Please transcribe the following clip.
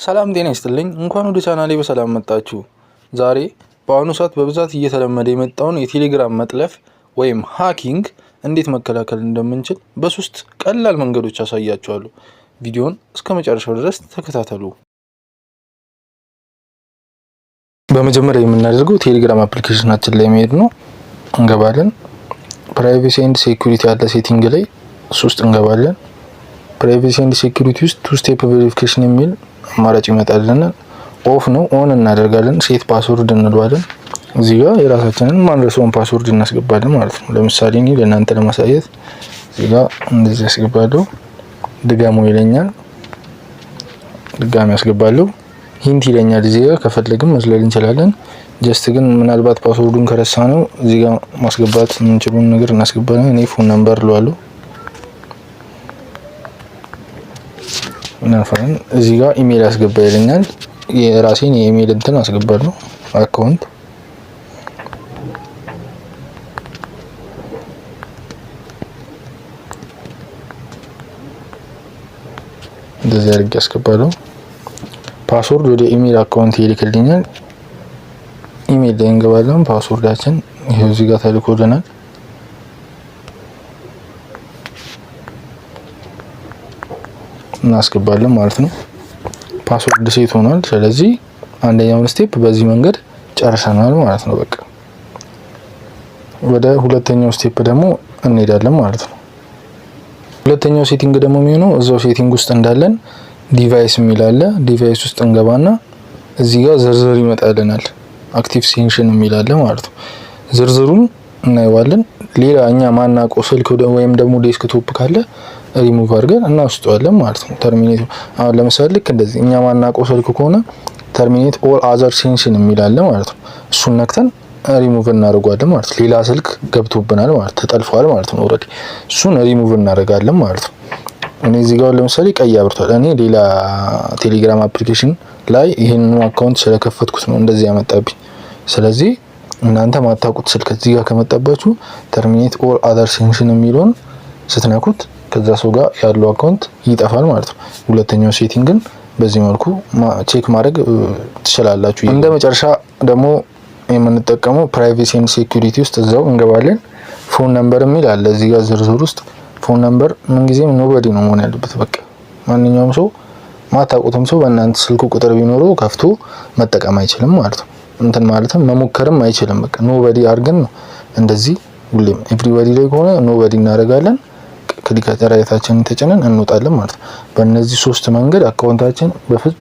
ሰላም ጤና ይስጥልኝ እንኳን ወደ ቻናሌ በሰላም መጣችሁ። ዛሬ በአሁኑ ሰዓት በብዛት እየተለመደ የመጣውን የቴሌግራም መጥለፍ ወይም ሃኪንግ እንዴት መከላከል እንደምንችል በሶስት ቀላል መንገዶች አሳያችኋለሁ። ቪዲዮውን እስከመጨረሻው ድረስ ተከታተሉ። በመጀመሪያ የምናደርገው ቴሌግራም አፕሊኬሽናችን ላይ መሄድ ነው። እንገባለን። ፕራይቬሲ ኤንድ ሴኩሪቲ ያለ ሴቲንግ ላይ ውስጥ እንገባለን። ፕራይቬሲ ኤንድ ሴኩሪቲ ውስጥ ቱ ስቴፕ ቬሪፊኬሽን የሚል አማራጭ ይመጣልና ኦፍ ነው ኦን እናደርጋለን። ሴት ፓስወርድ እንለዋለን። እዚህ ጋር የራሳችንን ማንረሳውን ፓስወርድ እናስገባለን ማለት ነው። ለምሳሌ እኔ ለእናንተ ለማሳየት እዚህ ጋር እንደዚህ አስገባለሁ። ድጋሙ ይለኛል። ድጋሚ አስገባለሁ። ሂንት ይለኛል። እዚህ ጋር ከፈለግን መዝለል እንችላለን። ጀስት ግን ምናልባት ፓስወርዱን ከረሳ ነው እዚህ ጋር ማስገባት የምንችለውን ነገር እናስገባለን። እኔ ፎን ነምበር እለዋለሁ። እናፈን እዚህ ጋር ኢሜል አስገባ ይለኛል። የራሴን የኢሜል እንትን አስገባለሁ አካውንት። እንደዚህ አድርጌ አስገባለሁ። ፓስወርድ ወደ ኢሜል አካውንት ይልክልኛል። ኢሜል ላይ እንገባለን። ፓስወርዳችን ይሄው እዚህ ጋር ተልኮልናል። እናስገባለን ማለት ነው። ፓስወርድ ሴት ሆኗል። ስለዚህ አንደኛውን ስቴፕ በዚህ መንገድ ጨርሰናል ማለት ነው። በቃ ወደ ሁለተኛው ስቴፕ ደግሞ እንሄዳለን ማለት ነው። ሁለተኛው ሴቲንግ ደግሞ የሚሆነው እዛው ሴቲንግ ውስጥ እንዳለን ዲቫይስ የሚል አለ። ዲቫይስ ውስጥ እንገባና እዚህ ጋር ዝርዝር ይመጣልናል። አክቲቭ ሴንሽን የሚል አለ ማለት ነው። ዝርዝሩን እናየዋለን። ሌላ እኛ ማናውቀው ስልክ ወይም ደግሞ ዴስክቶፕ ካለ ሪሙቭ አድርገን እናውስተዋለን ማለት ነው። ተርሚኔት አሁን ለምሳሌ ልክ እንደዚህ እኛ ማናውቀው ስልክ ከሆነ ተርሚኔት ኦል አዘር ሴንሽን የሚል አለ ማለት ነው። እሱን ነክተን ሪሙቭ እናደርጋለን ማለት ነው። ሌላ ስልክ ገብቶብናል ማለት ተጠልፏል ማለት ነው። ኦሬዲ እሱን ሪሙቭ እናደርጋለን ማለት ነው። እኔ እዚህ ጋር ለምሳሌ ቀይ አብርቷል። እኔ ሌላ ቴሌግራም አፕሊኬሽን ላይ ይሄንን አካውንት ስለከፈትኩት ነው እንደዚህ ያመጣብኝ። ስለዚህ እናንተ ማታውቁት ስልክ እዚህ ጋር ከመጣባችሁ ተርሚኔት ኦል አዘር ሴንሽን የሚለውን ስትነኩት ከዛ ሰው ጋር ያለው አካውንት ይጠፋል ማለት ነው። ሁለተኛው ሴቲንግን በዚህ መልኩ ቼክ ማድረግ ትችላላችሁ። እንደ መጨረሻ ደግሞ የምንጠቀመው ፕራይቬሲ ኤንድ ሴኩሪቲ ውስጥ እዛው እንገባለን። ፎን ነምበር የሚል አለ እዚህ ጋር ዝርዝር ውስጥ። ፎን ነምበር ምንጊዜም ኖበዲ ነው መሆን ያለበት። በቃ ማንኛውም ሰው ማታውቁትም ሰው በእናንተ ስልኩ ቁጥር ቢኖረው ከፍቶ መጠቀም አይችልም ማለት ነው። እንትን ማለትም መሞከርም አይችልም። በቃ ኖበዲ አድርገን ነው እንደዚህ ሁሌም ኤቭሪባዲ ላይ ከሆነ ኖበዲ እናደርጋለን። ክሊክ አድርገን ተጨነን እንወጣለን ማለት ነው። በእነዚህ ሶስት መንገድ አካውንታችን